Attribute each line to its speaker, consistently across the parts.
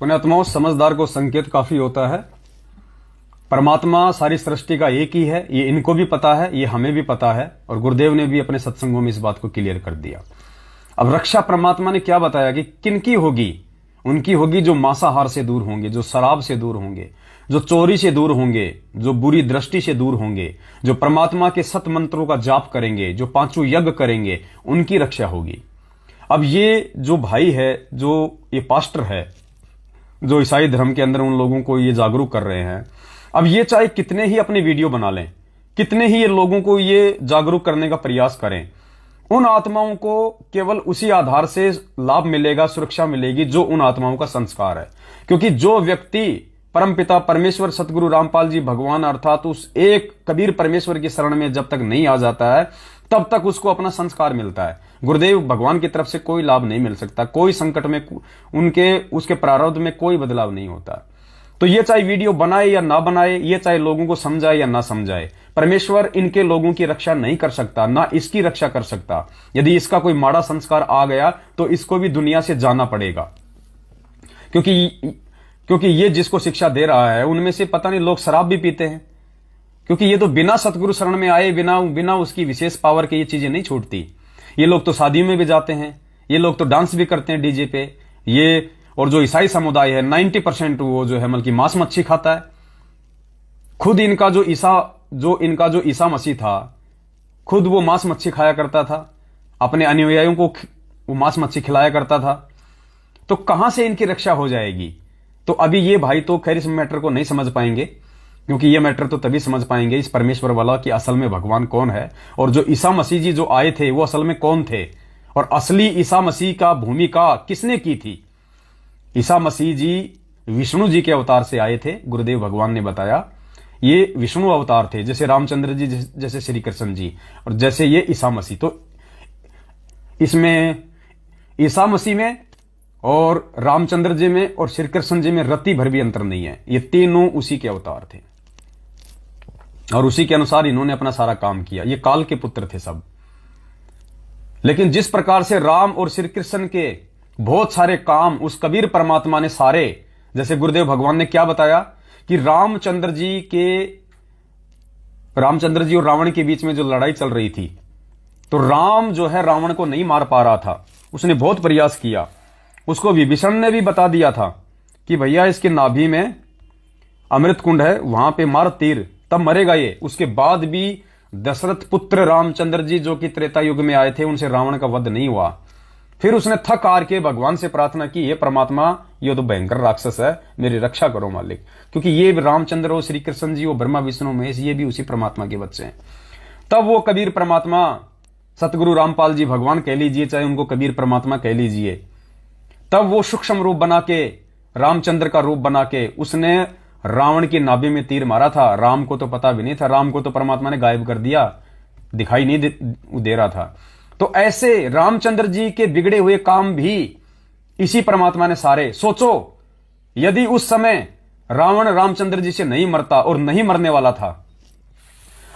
Speaker 1: पुण्यात्माओं, समझदार को संकेत काफी होता है। परमात्मा सारी सृष्टि का एक ही है, ये इनको भी पता है, ये हमें भी पता है, और गुरुदेव ने भी अपने सत्संगों में इस बात को क्लियर कर दिया। अब रक्षा परमात्मा ने क्या बताया कि किनकी होगी? उनकी होगी जो मांसाहार से दूर होंगे, जो शराब से दूर होंगे, जो चोरी से दूर होंगे, जो बुरी दृष्टि से दूर होंगे, जो परमात्मा के सत मंत्रों का जाप करेंगे, जो पांचों यज्ञ करेंगे, उनकी रक्षा होगी। अब ये जो भाई है, जो ये पास्टर है, जो ईसाई धर्म के अंदर उन लोगों को ये जागरूक कर रहे हैं, अब ये चाहे कितने ही अपने वीडियो बना लें, कितने ही ये लोगों को ये जागरूक करने का प्रयास करें, उन आत्माओं को केवल उसी आधार से लाभ मिलेगा, सुरक्षा मिलेगी जो उन आत्माओं का संस्कार है। क्योंकि जो व्यक्ति परमपिता परमेश्वर सतगुरु रामपाल जी भगवान अर्थात उस एक कबीर परमेश्वर की शरण में जब तक नहीं आ जाता है, तब तक उसको अपना संस्कार मिलता है। गुरुदेव भगवान की तरफ से कोई लाभ नहीं मिल सकता, कोई संकट में उसके प्रारब्ध में कोई बदलाव नहीं होता। तो ये चाहे वीडियो बनाए या ना बनाए, ये चाहे लोगों को समझाए या ना समझाए, परमेश्वर इनके लोगों की रक्षा नहीं कर सकता, ना इसकी रक्षा कर सकता। यदि इसका कोई माड़ा संस्कार आ गया तो इसको भी दुनिया से जाना पड़ेगा। क्योंकि ये जिसको शिक्षा दे रहा है उनमें से पता नहीं लोग शराब भी पीते हैं, क्योंकि ये तो बिना सतगुरु शरण में आए, बिना उसकी विशेष पावर के ये चीजें नहीं छूटती। ये लोग तो शादी में भी जाते हैं, ये लोग तो डांस भी करते हैं डीजे पे। ये और जो ईसाई समुदाय है 90% वो जो है मतलब मांस मच्छी खाता है। खुद इनका जो ईसा मसीह था, खुद वो मांस मच्छी खाया करता था, अपने अनुयायियों को वो मांस मच्छी खिलाया करता था। तो कहां से इनकी रक्षा हो जाएगी? तो अभी ये भाई तो खैर इस मैटर को नहीं समझ पाएंगे, क्योंकि ये मैटर तो तभी समझ पाएंगे इस परमेश्वर वाला कि असल में भगवान कौन है, और जो ईसा मसीह जी जो आए थे वो असल में कौन थे, और असली ईसा मसीह का भूमिका किसने की थी। ईसा मसीह जी विष्णु जी के अवतार से आए थे, गुरुदेव भगवान ने बताया। ये विष्णु अवतार थे, जैसे रामचंद्र जी, जैसे श्री कृष्ण जी, और जैसे ये ईसा मसीह। तो इसमें ईसा मसीह में और रामचंद्र जी में और श्री कृष्ण जी में रत्ती भर भी अंतर नहीं है। ये तीनों उसी के अवतार थे और उसी के अनुसार इन्होंने अपना सारा काम किया। ये काल के पुत्र थे सब। लेकिन जिस प्रकार से राम और श्री कृष्ण के बहुत सारे काम उस कबीर परमात्मा ने सारे, जैसे गुरुदेव भगवान ने क्या बताया कि रामचंद्र जी और रावण के बीच में जो लड़ाई चल रही थी, तो राम जो है रावण को नहीं मार पा रहा था, उसने बहुत प्रयास किया। उसको विभीषण ने भी बता दिया था कि भैया इसके नाभि में अमृत कुंड है, वहां पे मार तीर, तब मरेगा ये। उसके बाद भी दशरथ पुत्र रामचंद्र जी जो कि त्रेता युग में आए थे, उनसे रावण का वध नहीं हुआ। फिर उसने थक हार के भगवान से प्रार्थना की, हे परमात्मा ये तो भयंकर राक्षस है, मेरी रक्षा करो मालिक। क्योंकि ये रामचंद्र और श्री कृष्ण जी, वो ब्रह्मा विष्णु महेश, ये भी उसी परमात्मा के बच्चे हैं। तब वो कबीर परमात्मा सतगुरु रामपाल जी भगवान कह लीजिए, चाहे उनको कबीर परमात्मा कह लीजिए, तब वो सूक्ष्म रूप बना के, रामचंद्र का रूप बना के उसने रावण की नाभि में तीर मारा था। राम को तो पता भी नहीं था, राम को तो परमात्मा ने गायब कर दिया, दिखाई नहीं दे रहा था। तो ऐसे रामचंद्र जी के बिगड़े हुए काम भी इसी परमात्मा ने सारे। सोचो यदि उस समय रावण रामचंद्र जी से नहीं मरता और नहीं मरने वाला था,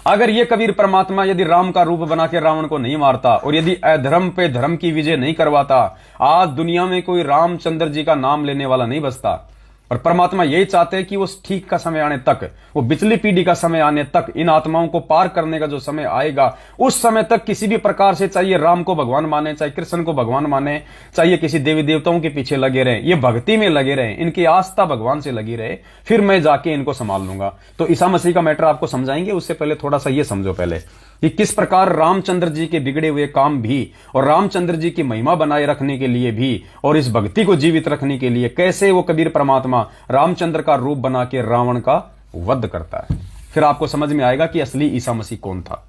Speaker 1: अगर ये कबीर परमात्मा यदि राम का रूप बना के रावण को नहीं मारता और यदि अधर्म पे धर्म की विजय नहीं करवाता, आज दुनिया में कोई रामचंद्र जी का नाम लेने वाला नहीं बचता। और परमात्मा यही चाहते हैं कि वो ठीक का समय आने तक, वो बिचली पीढ़ी का समय आने तक, इन आत्माओं को पार करने का जो समय आएगा, उस समय तक किसी भी प्रकार से, चाहिए राम को भगवान माने, चाहे कृष्ण को भगवान माने, चाहिए किसी देवी देवताओं के पीछे लगे रहे, ये भक्ति में लगे रहे, इनकी आस्था भगवान से लगी रहे, फिर मैं जाके इनको संभाल लूंगा। तो ईसा मसीह का मैटर आपको समझाएंगे, उससे पहले थोड़ा सा ये समझो पहले कि किस प्रकार रामचंद्र जी के बिगड़े हुए काम भी और रामचंद्र जी की महिमा बनाए रखने के लिए भी और इस भक्ति को जीवित रखने के लिए कैसे वो कबीर परमात्मा रामचंद्र का रूप बना के रावण का वध करता है। फिर आपको समझ में आएगा कि असली ईसा मसीह कौन था।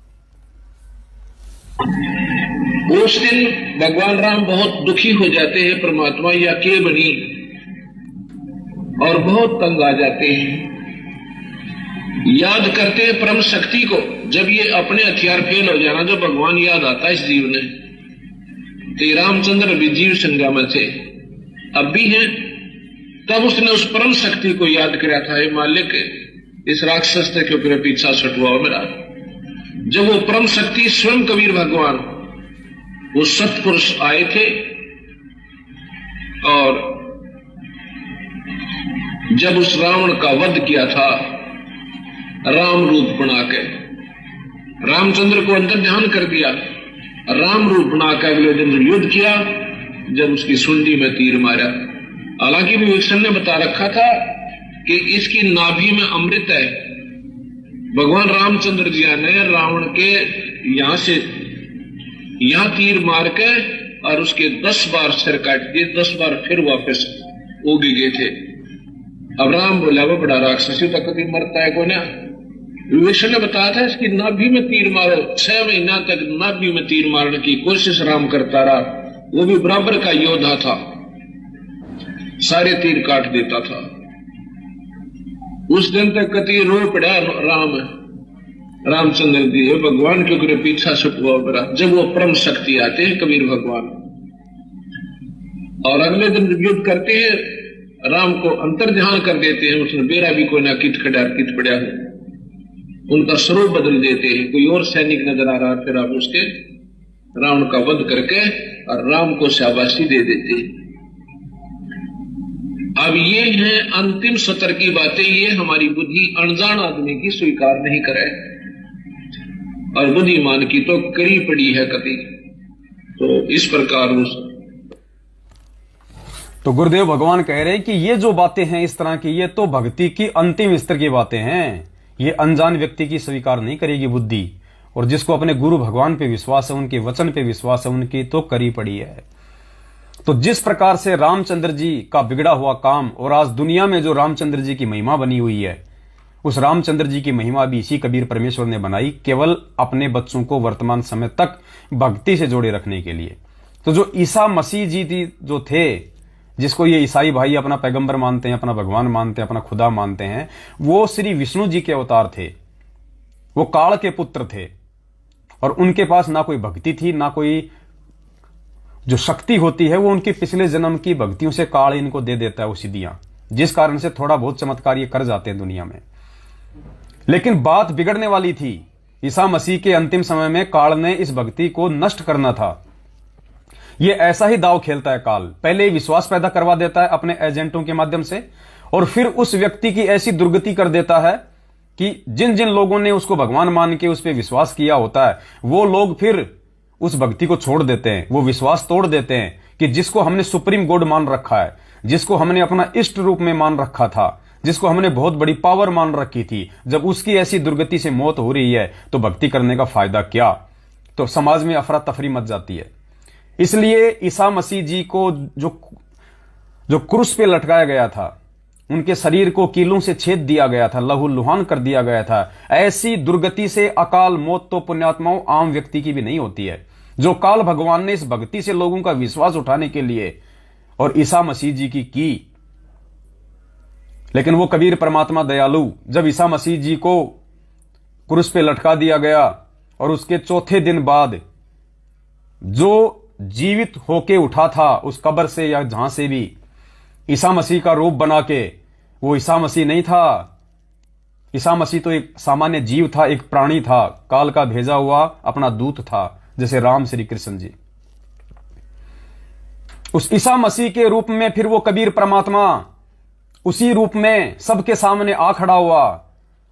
Speaker 2: उस दिन भगवान राम बहुत दुखी हो जाते हैं, परमात्मा या के बनी, और बहुत तंग आ जाते हैं। याद करते हैं परम शक्ति को। जब ये अपने हथियार फेल हो जाना, जब भगवान याद आता इस जीव ने, तो रामचंद्र भी जीव संज्ञा में थे, अब भी हैं। तब उसने उस परम शक्ति को याद किया था, हे मालिक इस राक्षस के ऊपर पीछा छुटवाओ मेरा। जब वो परम शक्ति स्वयं कबीर भगवान, वो सत्पुरुष आए थे और जब उस रावण का वध किया था राम रूप बना के, रामचंद्र को अंदर ध्यान कर दिया, राम रूप बना के अगले दिन युद्ध किया, जब उसकी सुंडी में तीर मारा। हालांकि विभीषण ने बता रखा था कि इसकी नाभि में अमृत है। भगवान रामचंद्र जी ने रावण के यहां से यहां तीर मार के और उसके 10 बार सिर काट दिए, 10 बार फिर वापस उग गए थे। अब राम बोला वो बड़ा राक्षसी तक कभी मरता है को ना। विभीषण ने बताया था इसकी नाभि में तीर मारो। 6 महीना तक नाभि में तीर मारने की कोशिश राम करता रहा, वो भी बराबर का योद्धा था, सारे तीर काट देता था। उस दिन तक कति रो पड़ा रामचंद्र जी भगवान के ऊपर पीछा छुटवा पड़ा। जब वो परम शक्ति आते हैं कबीर भगवान और अगले दिन युद्ध करते हैं, राम को अंतर ध्यान कर देते हैं, उसने बेरा भी कोई ना किट पड़ा है, उनका स्वरूप बदल देते हैं, कोई और सैनिक नजर आ रहा, फिर आप उसके रावण का वध करके और राम को शाबाशी दे देते हैं। अब ये है अंतिम सत्र की बातें, ये हमारी बुद्धि अनजान आदमी की स्वीकार नहीं करे और बुद्धिमान की तो करी पड़ी है कति। तो इस प्रकार उस
Speaker 1: तो गुरुदेव भगवान कह रहे हैं कि ये जो बातें हैं इस तरह की, ये तो भक्ति की अंतिम स्तर की बातें हैं, ये अनजान व्यक्ति की स्वीकार नहीं करेगी बुद्धि। और जिसको अपने गुरु भगवान पे विश्वास है, उनके वचन पे विश्वास है, उनकी तो करी पड़ी है। तो जिस प्रकार से रामचंद्र जी का बिगड़ा हुआ काम और आज दुनिया में जो रामचंद्र जी की महिमा बनी हुई है, उस रामचंद्र जी की महिमा भी इसी कबीर परमेश्वर ने बनाई, केवल अपने बच्चों को वर्तमान समय तक भक्ति से जोड़े रखने के लिए। तो जो ईसा मसीह जी जो थे, जिसको ये ईसाई भाई अपना पैगंबर मानते हैं, अपना भगवान मानते हैं, अपना खुदा मानते हैं, वो श्री विष्णु जी के अवतार थे, वो काल के पुत्र थे और उनके पास ना कोई भक्ति थी, ना कोई जो शक्ति होती है वो उनकी पिछले जन्म की भक्तियों से काल इनको दे देता है वो सिद्धियां, जिस कारण से थोड़ा बहुत चमत्कार ये कर जाते हैं दुनिया में। लेकिन बात बिगड़ने वाली थी। ईसा मसीह के अंतिम समय में काल ने इस भक्ति को नष्ट करना था। ये ऐसा ही दाव खेलता है काल, पहले विश्वास पैदा करवा देता है अपने एजेंटों के माध्यम से और फिर उस व्यक्ति की ऐसी दुर्गति कर देता है कि जिन जिन लोगों ने उसको भगवान मान के उस पर विश्वास किया होता है, वो लोग फिर उस भक्ति को छोड़ देते हैं, वो विश्वास तोड़ देते हैं कि जिसको हमने सुप्रीम गॉड मान रखा है, जिसको हमने अपना इष्ट रूप में मान रखा था, जिसको हमने बहुत बड़ी पावर मान रखी थी, जब उसकी ऐसी दुर्गति से मौत हो रही है तो भक्ति करने का फायदा क्या। तो समाज में अफरा तफरी मच जाती है। इसलिए ईसा मसीह जी को जो क्रूस पे लटकाया गया था, उनके शरीर को कीलों से छेद दिया गया था, लहूलुहान कर दिया गया था, ऐसी दुर्गति से अकाल मौत तो पुण्यात्माओं आम व्यक्ति की भी नहीं होती है। जो काल भगवान ने इस भक्ति से लोगों का विश्वास उठाने के लिए और ईसा मसीह जी की। लेकिन वो कबीर परमात्मा दयालु, जब ईसा मसीह जी को क्रूस पे लटका दिया गया और उसके चौथे दिन बाद जो जीवित होके उठा था उस कब्र से या जहां से भी, ईसा मसीह का रूप बना के, वो ईसा मसीह नहीं था। ईसा मसीह तो एक सामान्य जीव था, एक प्राणी था, काल का भेजा हुआ अपना दूत था, जैसे राम श्री कृष्ण जी। उस ईसा मसीह के रूप में फिर वो कबीर परमात्मा उसी रूप में सबके सामने आ खड़ा हुआ,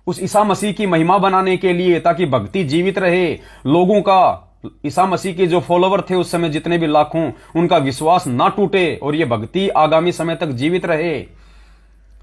Speaker 1: उस ईसा मसीह की महिमा बनाने के लिए, ताकि भक्ति जीवित रहे लोगों का। ईसा मसीह के जो फॉलोवर थे उस समय जितने भी लाखों, उनका विश्वास ना टूटे और ये भक्ति आगामी समय तक जीवित रहे।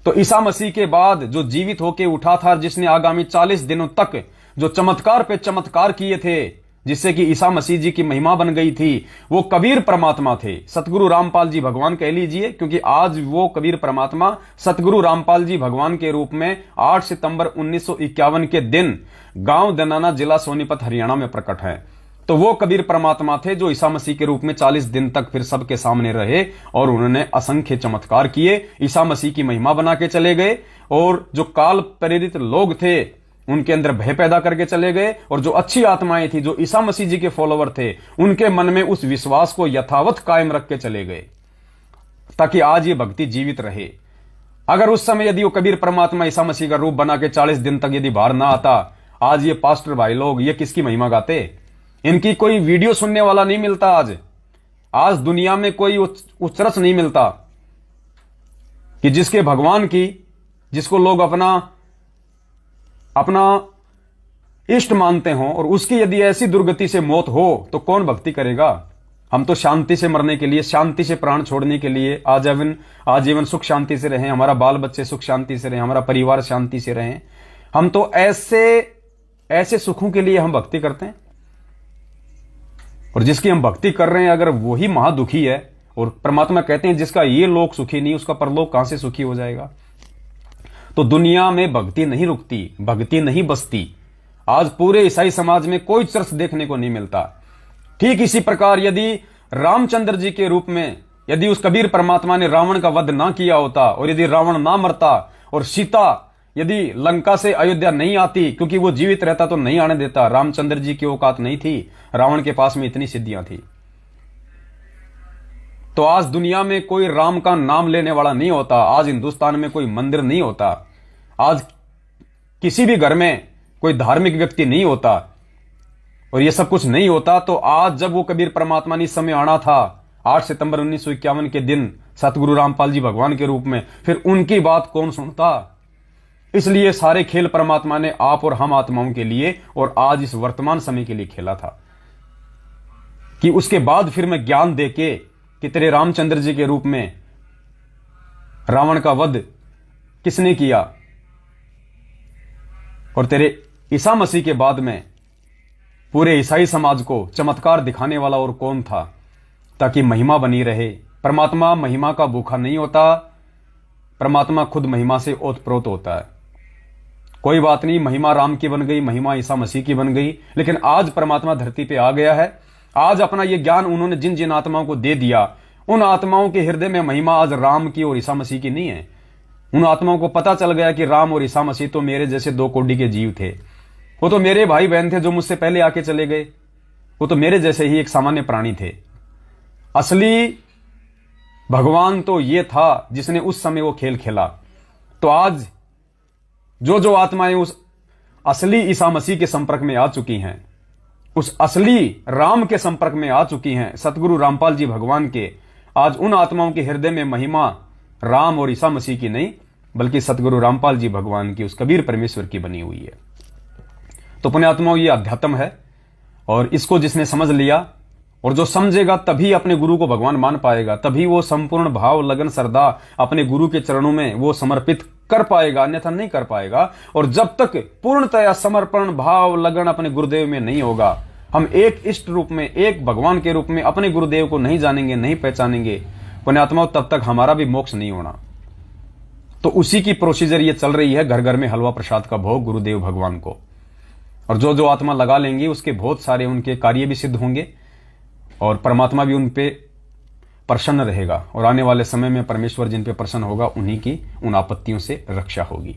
Speaker 1: तो ईसा मसीह के बाद जो जीवित होके उठा था, जिसने आगामी 40 दिनों तक जो चमत्कार पे चमत्कार किए थे, जिससे कि ईसा मसीह जी की महिमा बन गई थी, वो कबीर परमात्मा थे। सतगुरु रामपाल जी भगवान कह लीजिए, क्योंकि आज वो कबीर परमात्मा सतगुरु रामपाल जी भगवान के रूप में 8 सितंबर 1951 के दिन गांव दनाना, जिला सोनीपत, हरियाणा में प्रकट है। तो वो कबीर परमात्मा थे जो ईसा मसीह के रूप में 40 दिन तक फिर सबके सामने रहे और उन्होंने असंख्य चमत्कार किए, ईसा मसीह की महिमा बना के चले गए। और जो काल प्रेरित लोग थे उनके अंदर भय पैदा करके चले गए, और जो अच्छी आत्माएं थी, जो ईसा मसीह जी के फॉलोवर थे, उनके मन में उस विश्वास को यथावत कायम रख के चले गए, ताकि आज ये भक्ति जीवित रहे। अगर उस समय यदि वो कबीर परमात्मा ईसा मसीह का रूप बना के 40 दिन तक यदि बाहर ना आता, आज ये पास्टर भाई लोग ये किसकी महिमा गाते। इनकी कोई वीडियो सुनने वाला नहीं मिलता। आज दुनिया में कोई उच्चरस नहीं मिलता कि जिसके भगवान की जिसको लोग अपना अपना इष्ट मानते हों, और उसकी यदि ऐसी दुर्गति से मौत हो तो कौन भक्ति करेगा? हम तो शांति से मरने के लिए, शांति से प्राण छोड़ने के लिए, आजीवन सुख शांति से रहें, हमारा बाल बच्चे सुख शांति से रहें, हमारा परिवार शांति से रहें, हम तो ऐसे सुखों के लिए हम भक्ति करते हैं। और जिसकी हम भक्ति कर रहे हैं अगर वही महादुखी है, और परमात्मा कहते हैं जिसका ये लोक सुखी नहीं उसका परलोक कहां से सुखी हो जाएगा? तो दुनिया में भक्ति नहीं रुकती, भक्ति नहीं बसती। आज पूरे ईसाई समाज में कोई चर्च देखने को नहीं मिलता। ठीक इसी प्रकार यदि रामचंद्र जी के रूप में यदि उस कबीर परमात्मा ने रावण का वध ना किया होता, और यदि रावण ना मरता, और सीता यदि लंका से अयोध्या नहीं आती, क्योंकि वो जीवित रहता तो नहीं आने देता, रामचंद्र जी की औकात नहीं थी, रावण के पास में इतनी सिद्धियां थी, तो आज दुनिया में कोई राम का नाम लेने वाला नहीं होता, आज हिंदुस्तान में कोई मंदिर नहीं होता, आज किसी भी घर में कोई धार्मिक व्यक्ति नहीं होता, और ये सब कुछ नहीं होता। तो आज जब वो कबीर परमात्मा ने समय आना था 8 सितंबर 1951 के दिन सतगुरु रामपाल जी भगवान के रूप में, फिर उनकी बात कौन सुनता? इसलिए सारे खेल परमात्मा ने आप और हम आत्माओं के लिए और आज इस वर्तमान समय के लिए खेला था, कि उसके बाद फिर मैं ज्ञान देके कि तेरे रामचंद्र जी के रूप में रावण का वध किसने किया, और तेरे ईसा मसीह के बाद में पूरे ईसाई समाज को चमत्कार दिखाने वाला और कौन था, ताकि महिमा बनी रहे। परमात्मा महिमा का भूखा नहीं होता, परमात्मा खुद महिमा से ओतप्रोत होता है। कोई बात नहीं, महिमा राम की बन गई, महिमा ईसा मसीह की बन गई, लेकिन आज परमात्मा धरती पे आ गया है। आज अपना ये ज्ञान उन्होंने जिन जिन आत्माओं को दे दिया, उन आत्माओं के हृदय में महिमा आज राम की और ईसा मसीह की नहीं है। उन आत्माओं को पता चल गया कि राम और ईसा मसीह तो मेरे जैसे दो कोटि के जीव थे, वो तो मेरे भाई बहन थे जो मुझसे पहले आके चले गए, वो तो मेरे जैसे ही एक सामान्य प्राणी थे। असली भगवान तो ये था जिसने उस समय वो खेल खेला। तो आज जो आत्माएं उस असली ईसा मसीह के संपर्क में आ चुकी हैं, उस असली राम के संपर्क में आ चुकी हैं, सतगुरु रामपाल जी भगवान के, आज उन आत्माओं के हृदय में महिमा राम और ईसा मसीह की नहीं बल्कि सतगुरु रामपाल जी भगवान की, उस कबीर परमेश्वर की बनी हुई है। तो पुण्यात्माओं, ये अध्यात्म है, और इसको जिसने समझ लिया और जो समझेगा तभी अपने गुरु को भगवान मान पाएगा, तभी वो संपूर्ण भाव लगन श्रद्धा अपने गुरु के चरणों में वो समर्पित कर पाएगा, अन्यथा नहीं कर पाएगा। और जब तक पूर्णतया समर्पण भाव लगन अपने गुरुदेव में नहीं होगा, हम एक इष्ट रूप में, एक भगवान के रूप में अपने गुरुदेव को नहीं जानेंगे, नहीं पहचानेंगे पुण्यात्माओं, तब तक हमारा भी मोक्ष नहीं होना। तो उसी की प्रोसीजर ये चल रही है, घर घर में हलवा प्रसाद का भोग गुरुदेव भगवान को। और जो आत्मा लगा लेंगे उसके बहुत सारे उनके कार्य भी सिद्ध होंगे, और परमात्मा भी उन पे प्रसन्न रहेगा, और आने वाले समय में परमेश्वर जिन पे प्रसन्न होगा उन्हीं की उन आपत्तियों से रक्षा होगी।